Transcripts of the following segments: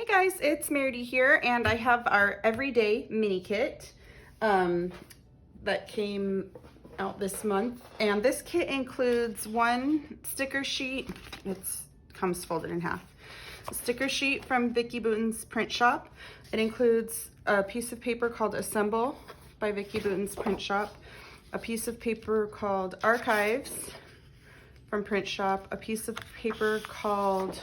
Hey guys, it's Meridy here, and I have our everyday mini kit that came out this month. And this kit includes one sticker sheet. It comes folded in half. A sticker sheet from Vicki Boutin's print shop. It includes a piece of paper called Assemble by Vicki Boutin's print shop, a piece of paper called Archives from print shop, a piece of paper called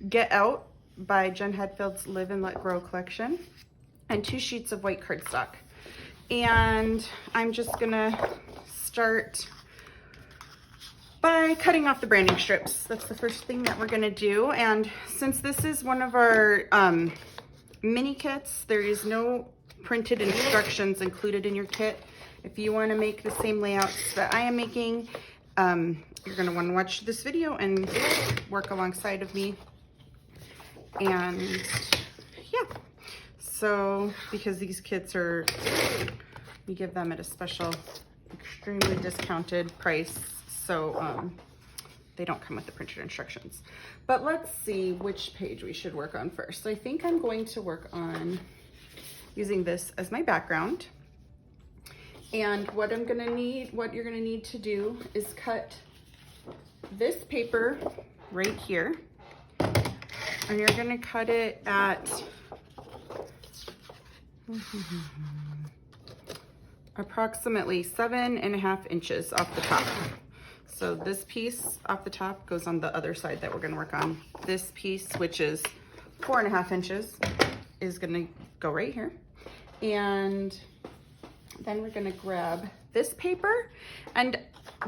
Get Out by Jen Hadfield's Live and Let Grow collection, and 2 sheets of white cardstock. And I'm just gonna start by cutting off the branding strips. That's the first thing that we're gonna do. And since this is one of our mini kits, there is no printed instructions included in your kit. If you wanna make the same layouts that I am making, you're gonna wanna watch this video and work alongside of me. And yeah, so because these kits are, we give them at a special, extremely discounted price, so they don't come with the printed instructions. But let's see which page we should work on first. I think I'm going to work on using this as my background. And what you're gonna need to do is cut this paper right here. And you're gonna cut it at approximately 7.5 inches off the top. So this piece off the top goes on the other side that we're gonna work on. This piece, which is 4.5 inches, is gonna go right here. And then we're gonna grab this paper. And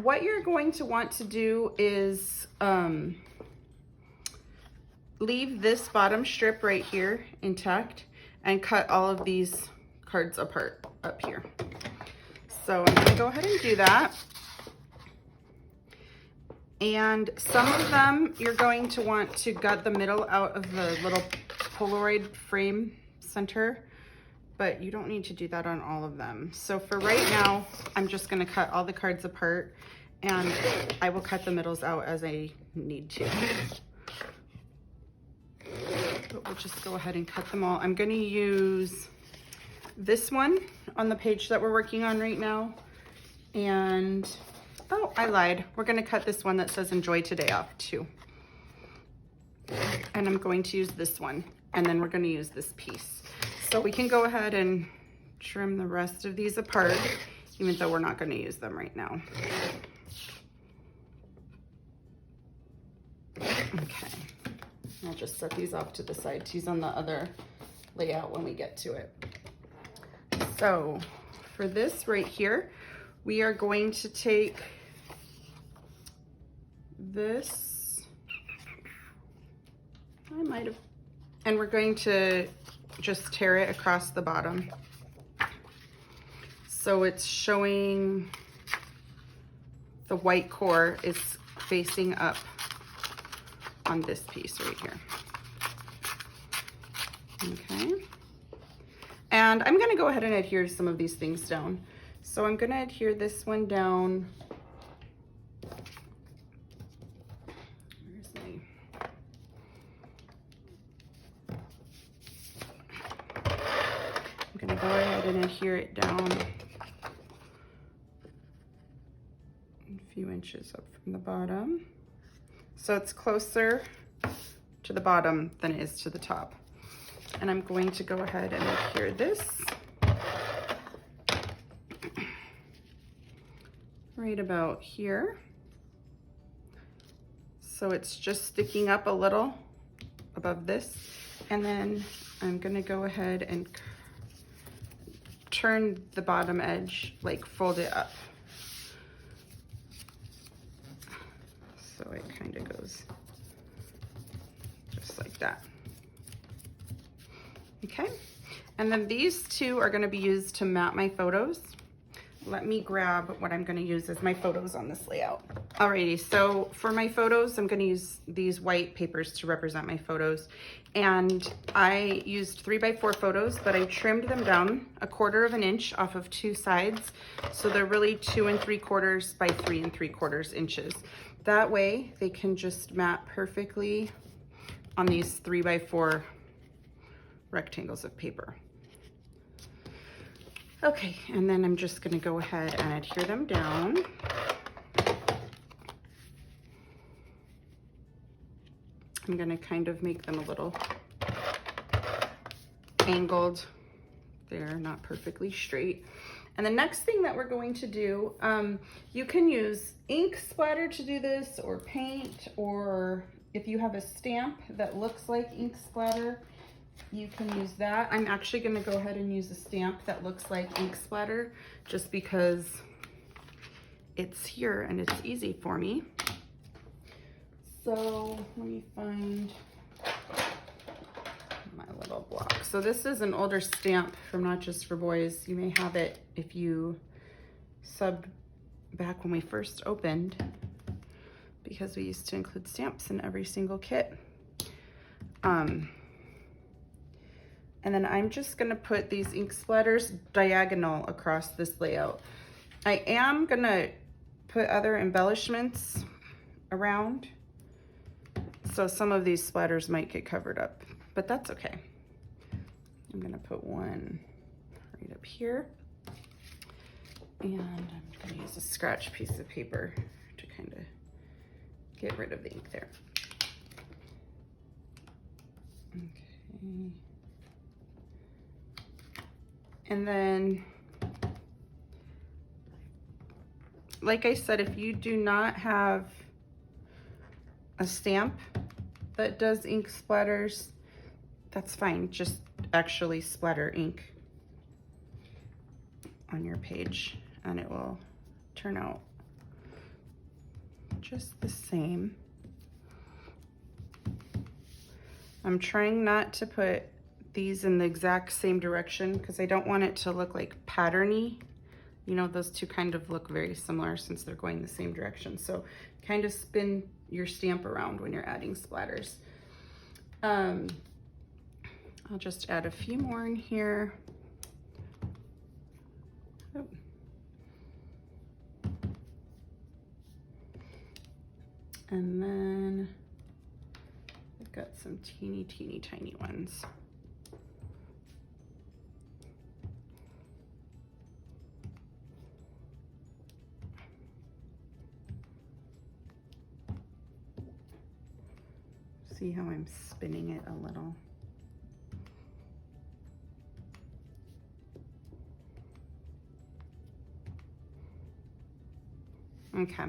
what you're going to want to do is, leave this bottom strip right here intact and cut all of these cards apart up here. So I'm gonna go ahead and do that. And some of them you're going to want to gut the middle out of the little Polaroid frame center, but you don't need to do that on all of them. So for right now, I'm just gonna cut all the cards apart, and I will cut the middles out as I need to. But we'll just go ahead and cut them all. I'm gonna use this one on the page that we're working on right now. And, oh, I lied. We're gonna cut this one that says enjoy today off too. And I'm going to use this one, and then we're gonna use this piece. So we can go ahead and trim the rest of these apart, even though we're not gonna use them right now. Okay. I'll just set these off to the side to use on the other layout when we get to it. So for this right here, we are going to take this, and we're going to just tear it across the bottom. So it's showing the white core is facing up on this piece right here. Okay. And I'm gonna go ahead and adhere some of these things down. So I'm gonna adhere this one down. Where's my... I'm gonna go ahead and adhere it down a few inches up from the bottom. So it's closer to the bottom than it is to the top. And I'm going to go ahead and adhere this right about here. So it's just sticking up a little above this. And then I'm gonna go ahead and turn the bottom edge, like fold it up. So it kind of goes just like that. Okay, and then these two are gonna be used to map my photos. Let me grab what I'm gonna use as my photos on this layout. Alrighty, so for my photos, I'm gonna use these white papers to represent my photos. And I used 3x4 photos, but I trimmed them down 1/4 inch off of 2 sides. So they're really 2 3/4 by 3 3/4 inches. That way they can just map perfectly on these 3x4 rectangles of paper. Okay, and then I'm just gonna go ahead and adhere them down. I'm gonna kind of make them a little angled. They're not perfectly straight. And the next thing that we're going to do, you can use ink splatter to do this, or paint, or if you have a stamp that looks like ink splatter, you can use that. I'm actually gonna go ahead and use a stamp that looks like ink splatter just because it's here and it's easy for me. So let me find my little block. So this is an older stamp from Not Just for Boys. You may have it if you subbed back when we first opened, because we used to include stamps in every single kit. And then I'm just gonna put these ink splatters diagonal across this layout. I am gonna put other embellishments around, so some of these splatters might get covered up, but that's okay. I'm gonna put one right up here, and I'm gonna use a scratch piece of paper to kind of get rid of the ink there. Okay. And then, like I said, if you do not have a stamp that does ink splatters, that's fine. Just actually splatter ink on your page and it will turn out just the same. I'm trying not to put these in the exact same direction because I don't want it to look like patterny. You know, those two kind of look very similar since they're going the same direction. So kind of spin your stamp around when you're adding splatters. I'll just add a few more in here. Oh. And then I've got some teeny tiny ones. See how I'm spinning it a little? Okay,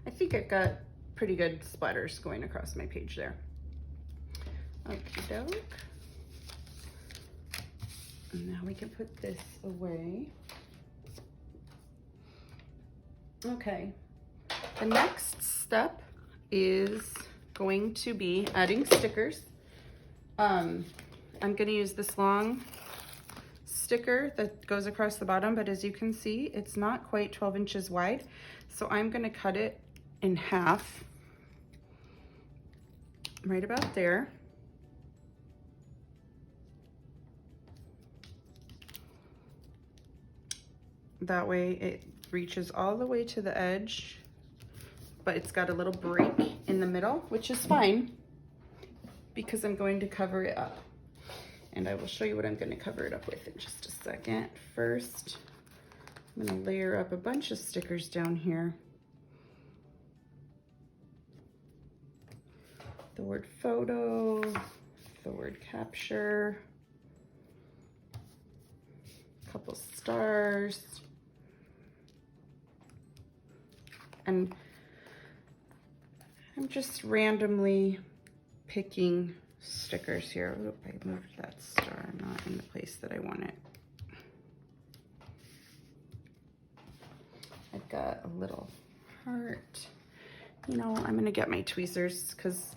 I think I've got pretty good splatters going across my page there. Okie doke. And now we can put this away. Okay, the next step is going to be adding stickers. I'm gonna use this long sticker that goes across the bottom, but as you can see, it's not quite 12 inches wide. So I'm gonna cut it in half, right about there. That way it reaches all the way to the edge, but it's got a little break in the middle, which is fine because I'm going to cover it up. And I will show you what I'm going to cover it up with in just a second. First, I'm going to layer up a bunch of stickers down here. The word photo, the word capture, a couple stars, and I'm just randomly picking stickers here. Oop, I moved that star not in the place that I want it. I've got a little heart. You know, I'm gonna get my tweezers because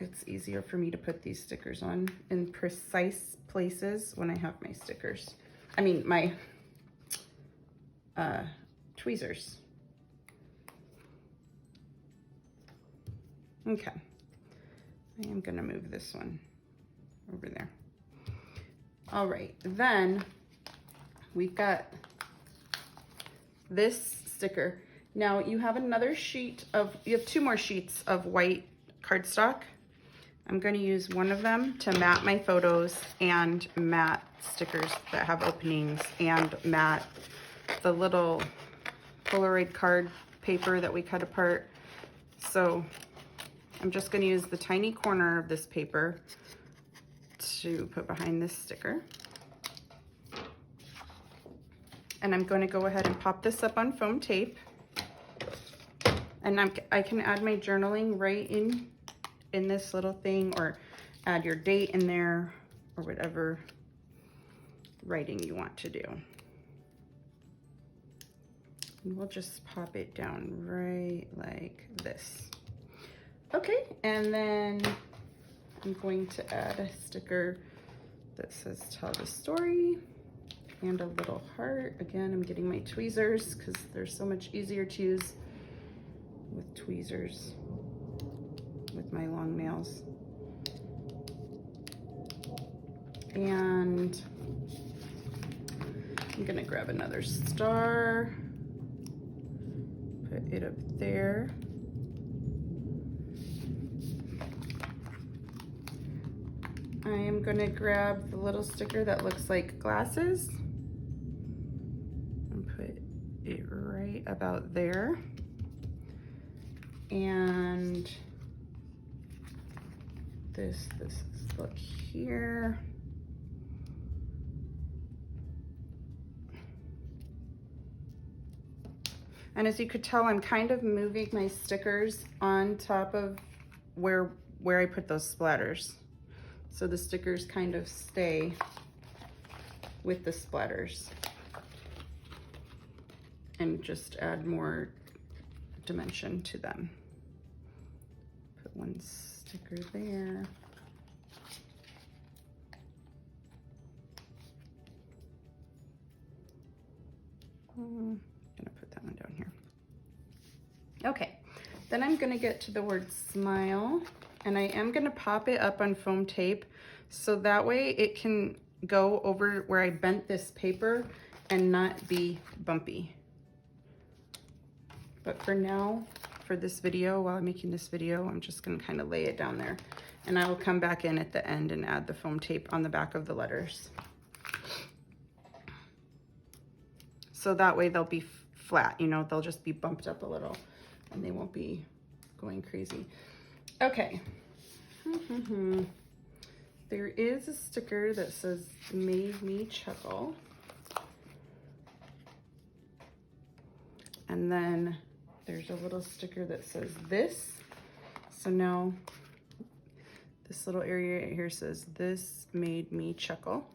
it's easier for me to put these stickers on in precise places when I have my stickers. I mean, my tweezers. Okay, I am gonna move this one over there. All right, then we've got this sticker. Now you have another sheet of, you have two more sheets of white cardstock. I'm going to use one of them to mat my photos and mat stickers that have openings and mat the little Polaroid card paper that we cut apart. So I'm just going to use the tiny corner of this paper to put behind this sticker. And I'm going to go ahead and pop this up on foam tape. And I can add my journaling right in this little thing, or add your date in there, or whatever writing you want to do. And we'll just pop it down right like this. Okay, and then I'm going to add a sticker that says tell the story and a little heart. Again, I'm getting my tweezers because they're so much easier to use with tweezers with my long nails. And I'm gonna grab another star, put it up there. I am gonna grab the little sticker that looks like glasses and put it right about there. And this look here. And as you could tell, I'm kind of moving my stickers on top of where I put those splatters. So the stickers kind of stay with the splatters and just add more dimension to them. Put one sticker there. I'm gonna put that one down here. Okay, then I'm gonna get to the word smile, and I am gonna pop it up on foam tape so that way it can go over where I bent this paper and not be bumpy. But for now, for this video, while I'm making this video, I'm just gonna kind of lay it down there, and I will come back in at the end and add the foam tape on the back of the letters. So that way they'll be flat, you know, they'll just be bumped up a little and they won't be going crazy. Okay. There is a sticker that says made me chuckle. And then there's a little sticker that says this. So now this little area right here says this made me chuckle.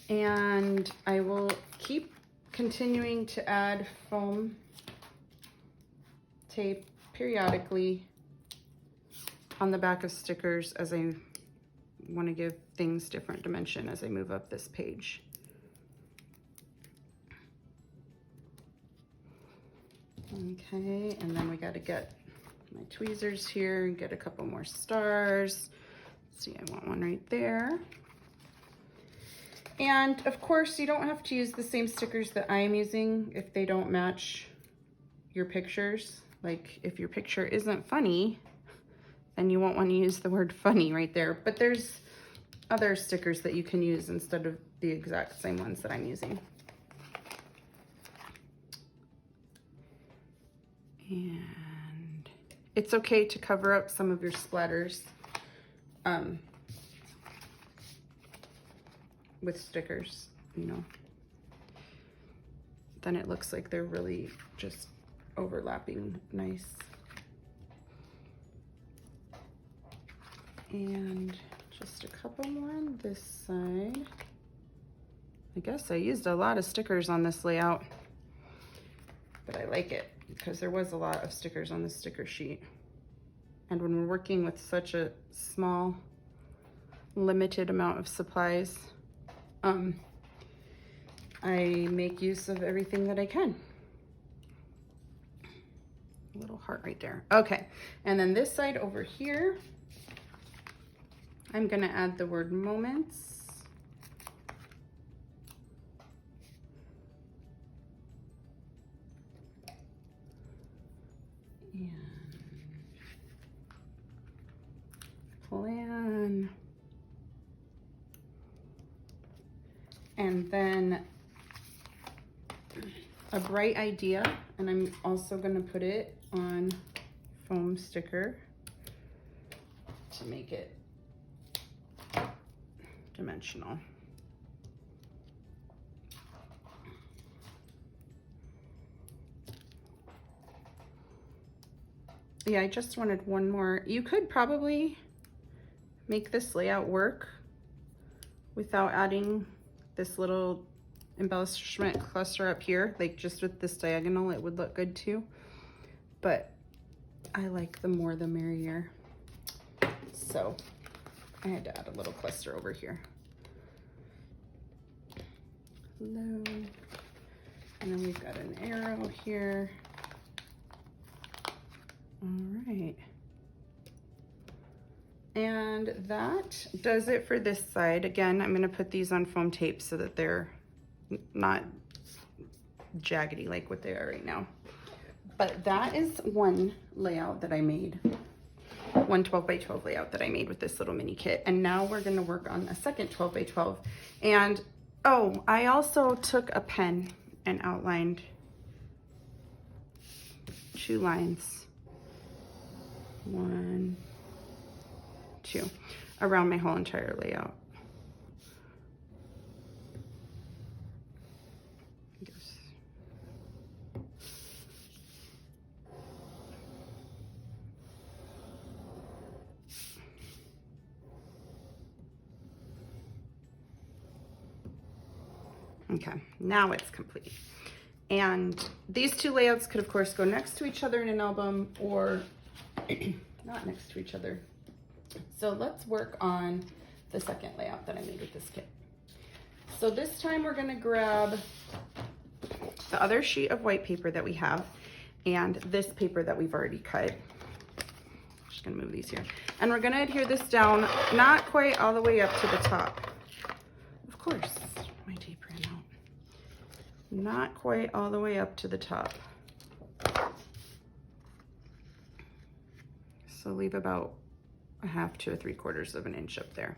And I will keep continuing to add foam tape periodically on the back of stickers as I want to give things different dimension as I move up this page. Okay, and then we got to get my tweezers here and get a couple more stars. Let's see, I want one right there. And of course, you don't have to use the same stickers that I am using if they don't match your pictures. Like if your picture isn't funny, then you won't want to use the word funny right there. But there's other stickers that you can use instead of the exact same ones that I'm using. And it's okay to cover up some of your splatters with stickers, you know. Then it looks like they're really just overlapping nice. And just a couple more on this side. I guess I used a lot of stickers on this layout, but I like it because there was a lot of stickers on the sticker sheet. And when we're working with such a small, limited amount of supplies, I make use of everything that I can. A little heart right there. Okay, and then this side over here, I'm gonna add the word moments. a bright idea, and I'm also gonna put it on foam sticker to make it dimensional. Yeah, I just wanted one more. You could probably make this layout work without adding this little embellishment cluster up here. Like just with this diagonal, it would look good too. But I like the more the merrier. So I had to add a little cluster over here. Hello. And then we've got an arrow here. All right. And that does it for this side. Again, I'm gonna put these on foam tape so that they're not jaggedy like what they are right now. But that is one layout that I made. One 12 by 12 layout that I made with this little mini kit. And now we're gonna work on a second 12 by 12. And oh, I also took a pen and outlined 2 lines. 1, 2, around my whole entire layout. Okay, now it's complete. And these 2 layouts could of course go next to each other in an album or not next to each other. So let's work on the second layout that I made with this kit. So this time we're gonna grab the other sheet of white paper that we have and this paper that we've already cut. I'm just gonna move these here. And we're gonna adhere this down, not quite all the way up to the top. Of course, my tape ran out. Not quite all the way up to the top. So leave about 1/2 to 3/4 of an inch up there.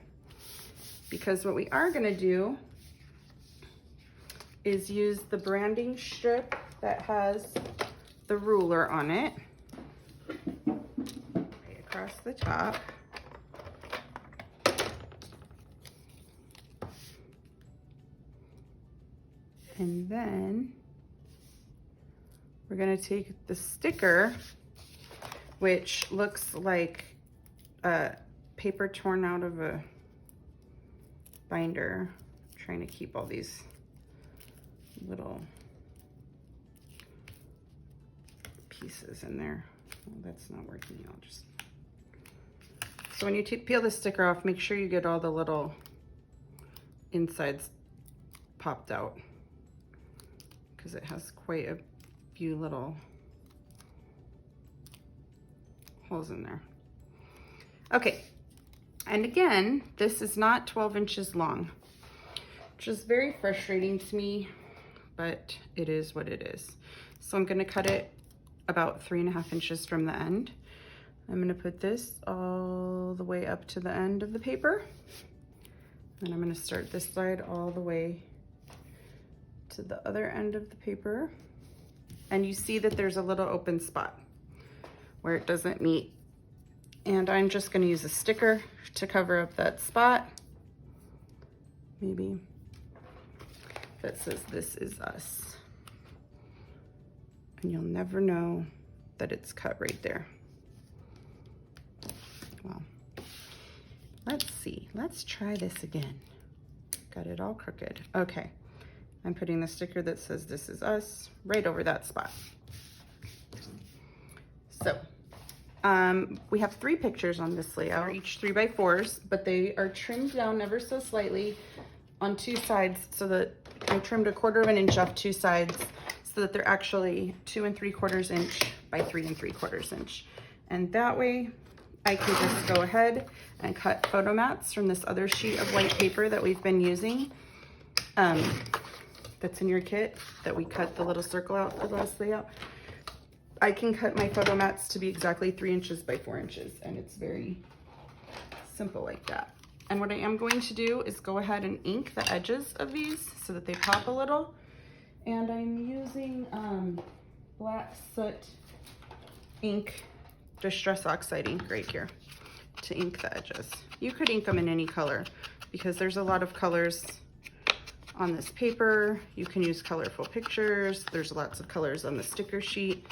Because what we are gonna do is use the branding strip that has the ruler on it right across the top. And then we're gonna take the sticker, which looks like paper torn out of a binder. I'm trying to keep all these little pieces in there. Well, that's not working. I'll just... So when you peel the sticker off, make sure you get all the little insides popped out because it has quite a few little holes in there. Okay, and again, this is not 12 inches long, which is very frustrating to me, but it is what it is. So I'm gonna cut it about 3.5 inches from the end. I'm gonna put this all the way up to the end of the paper. And I'm gonna start this side all the way to the other end of the paper. And you see that there's a little open spot where it doesn't meet. And I'm just gonna use a sticker to cover up that spot. Maybe that says "This is us." And you'll never know that it's cut right there. Well, let's see, let's try this again. Got it all crooked. Okay, I'm putting the sticker that says "This is us" right over that spot. So, we have 3 pictures on this layout. They're each 3x4s, but they are trimmed down ever so slightly on 2 sides, so that I trimmed 1/4 inch off 2 sides, so that they're actually 2 3/4 inch by 3 3/4 inch. And that way I can just go ahead and cut photo mats from this other sheet of white paper that we've been using. That's in your kit that we cut the little circle out for the last layout. I can cut my photo mats to be exactly 3 inches by 4 inches, and it's very simple like that. And what I am going to do is go ahead and ink the edges of these so that they pop a little. And I'm using black soot ink, Distress Oxide ink right here to ink the edges. You could ink them in any color because there's a lot of colors on this paper. You can use colorful pictures. There's lots of colors on the sticker sheet.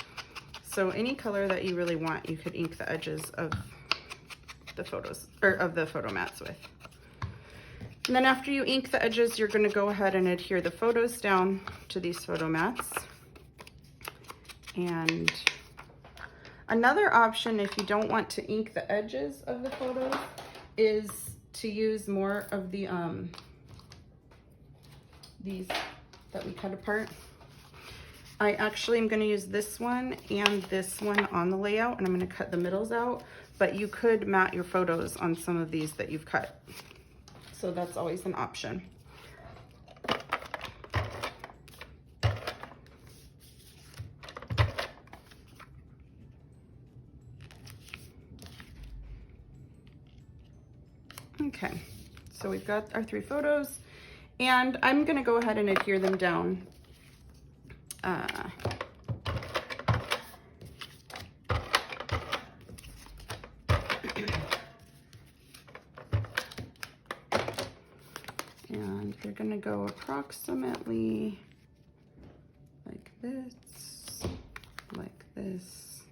So any color that you really want, you could ink the edges of the photos, or of the photo mats with. And then after you ink the edges, you're gonna go ahead and adhere the photos down to these photo mats. And another option, if you don't want to ink the edges of the photos, is to use more of the these that we cut apart. I actually am going to use this one and this one on the layout, and I'm going to cut the middles out, but you could mat your photos on some of these that you've cut. So that's always an option. Okay, so we've got our 3 photos, and I'm going to go ahead and adhere them down. And you're going to go approximately like this, like this,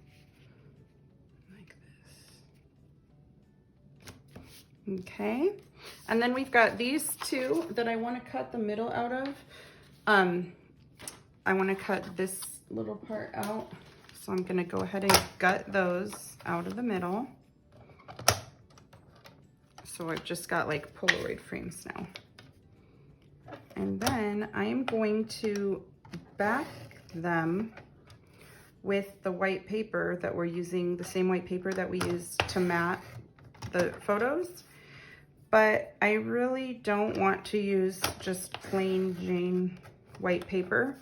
like this. Okay, and then we've got these 2 that I want to cut the middle out of. I want to cut this little part out, so I'm going to go ahead and gut those out of the middle. So I've just got like Polaroid frames now. And then I am going to back them with the white paper that we're using, the same white paper that we used to mat the photos. But I really don't want to use just plain Jane white paper.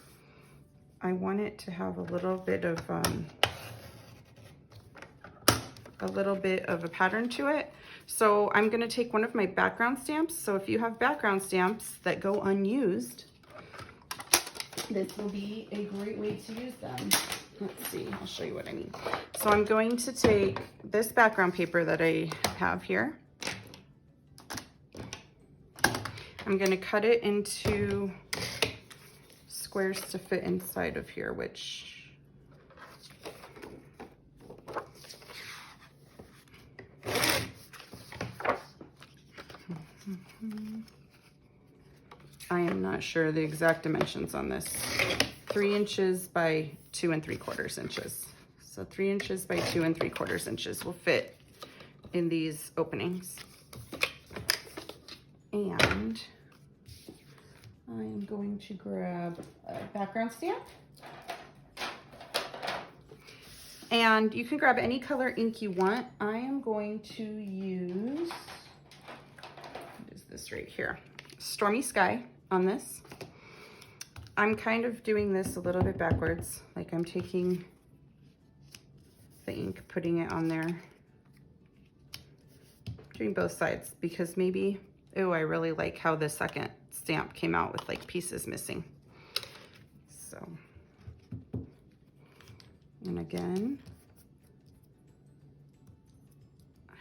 I want it to have a little bit of a pattern to it. So I'm going to take one of my background stamps. So if you have background stamps that go unused, this will be a great way to use them. Let's see, I'll show you what I mean. So I'm going to take this background paper that I have here. I'm going to cut it into squares to fit inside of here, which I am not sure the exact dimensions on this. 3 inches by 2 3/4 inches. So 3 inches by 2 3/4 inches will fit in these openings. And I'm going to grab a background stamp. And you can grab any color ink you want. I am going to use, what is this right here? Stormy Sky on this. I'm kind of doing this a little bit backwards. Like I'm taking the ink, putting it on there. Doing both sides because maybe, oh, I really like how the second stamp came out with like pieces missing. So, and again,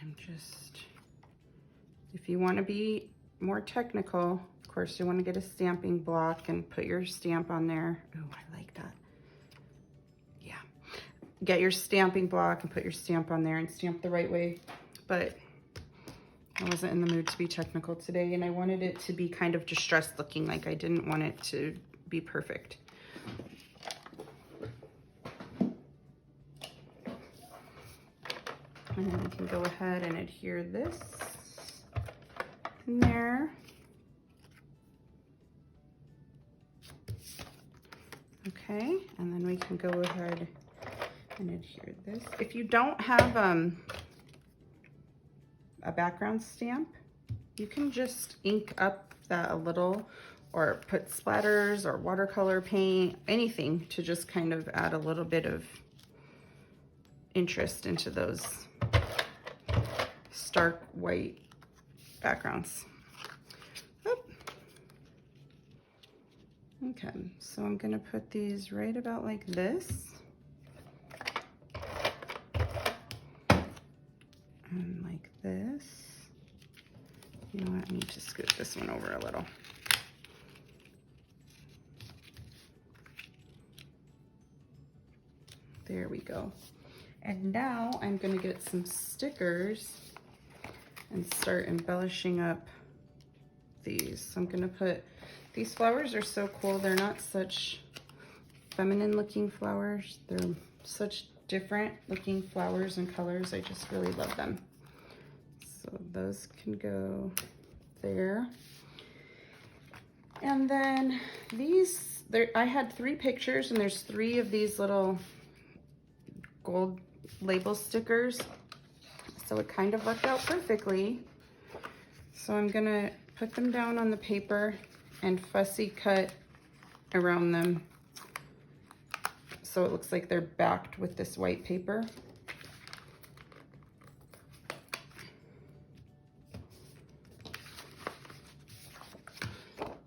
I'm just, if you want to be more technical, of course you want to get a stamping block and put your stamp on there. Oh, I like that. Yeah, get your stamping block and put your stamp on there and stamp the right way. But I wasn't in the mood to be technical today, and I wanted it to be kind of distressed looking. Like I didn't want it to be perfect. And then we can go ahead and adhere this in there. Okay, and then we can go ahead and adhere this. If you don't have a background stamp, you can just ink up that a little, or put splatters or watercolor paint, anything to just kind of add a little bit of interest into those stark white backgrounds. Oop. Okay, so I'm gonna put these right about like this. And like this. You know what, I need to scoot this one over a little. There we go. And now I'm gonna get some stickers and start embellishing up these. So I'm gonna put, these flowers are so cool. They're not such feminine looking flowers. They're such different looking flowers and colors. I just really love them. So those can go there. And then these, I had 3 pictures and there's 3 of these little gold label stickers. So it kind of worked out perfectly. So I'm gonna put them down on the paper and fussy cut around them so it looks like they're backed with this white paper.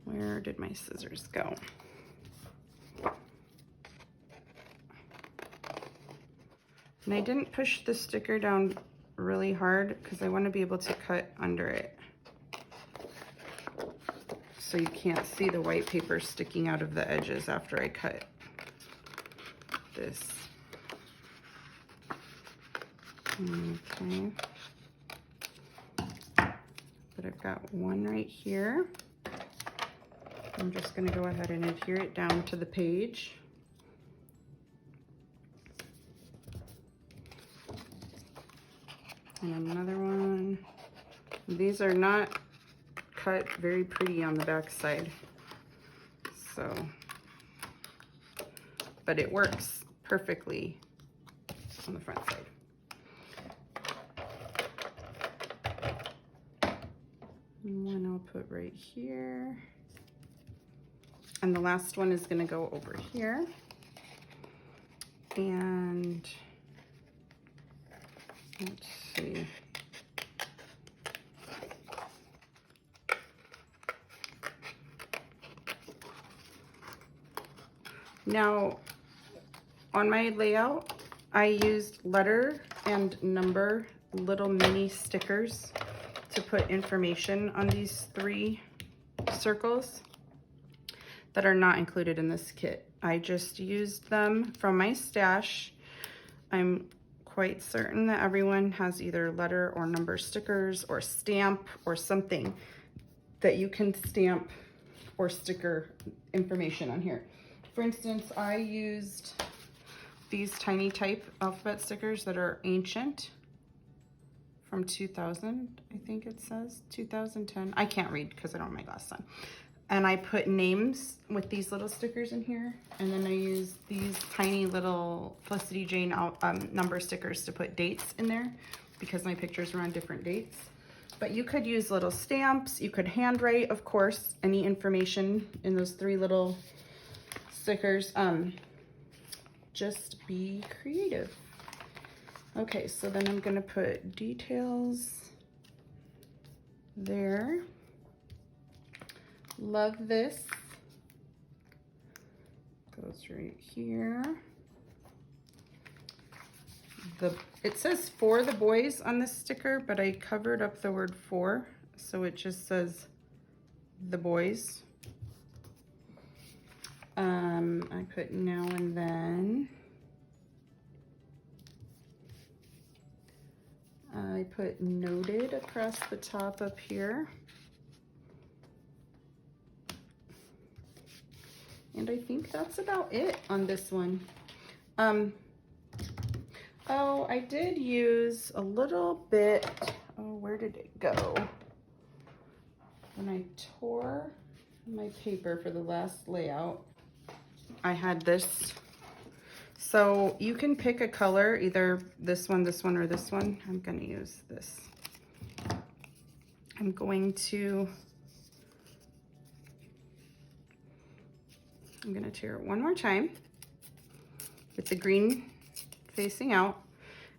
Where did my scissors go? And I didn't push the sticker down really hard because I want to be able to cut under it. So you can't see the white paper sticking out of the edges after I cut this. Okay. But I've got one right here. I'm just going to go ahead and adhere it down to the page. And another one. These are not cut very pretty on the back side. So, but it works perfectly on the front side. And one I'll put right here. And the last one is going to go over here. And let's see. Now, on my layout, I used letter and number little mini stickers to put information on these 3 circles that are not included in this kit. I just used them from my stash. I'm quite certain that everyone has either letter or number stickers or stamp or something that you can stamp or sticker information on here. For instance, I used these tiny type alphabet stickers that are ancient from 2000, I think it says, 2010. I can't read because I don't have my glasses on. And I put names with these little stickers in here. And then I used these tiny little Felicity Jane number stickers to put dates in there because my pictures were on different dates. But you could use little stamps. You could handwrite, of course, any information in those 3 little stickers. Just be creative. Okay, so then I'm gonna put details there. Love this. Goes right here. It says for the boys on this sticker, but I covered up the word for, so it just says the boys. I put now and then. I put noted across the top up here. And I think that's about it on this one. Oh, I did use a little bit, oh, where did it go? When I tore my paper for the last layout, I had this. So you can pick a color, either this one, or this one. I'm gonna use this. I'm gonna tear it one more time with the green facing out,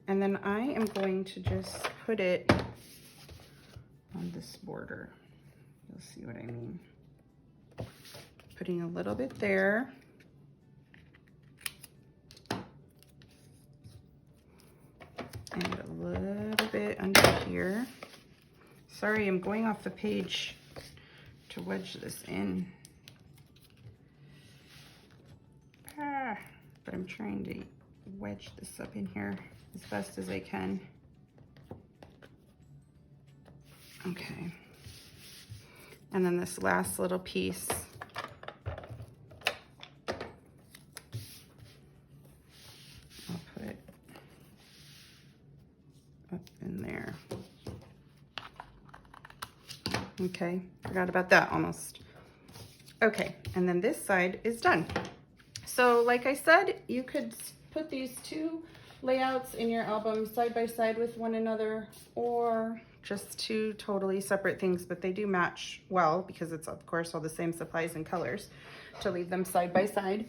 and then I am going to just put it on this border. You'll see what I mean. putting a little bit there. And a little bit under here. Sorry, I'm going off the page to wedge this in. But I'm trying to wedge this up in here as best as I can. Okay. And then this last little piece. I'll put up in there. Okay, forgot about that almost. Okay, and then this side is done. So like I said, you could put these two layouts in your album side by side with one another, or just two totally separate things, but they do match well because it's of course all the same supplies and colors to leave them side by side.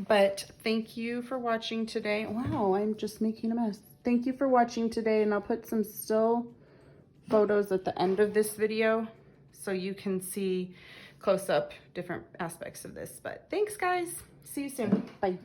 But thank you for watching today. Wow, I'm just making a mess. Thank you for watching today, and I'll put some still photos at the end of this video so you can see close up different aspects of this. But thanks guys, see you soon, bye.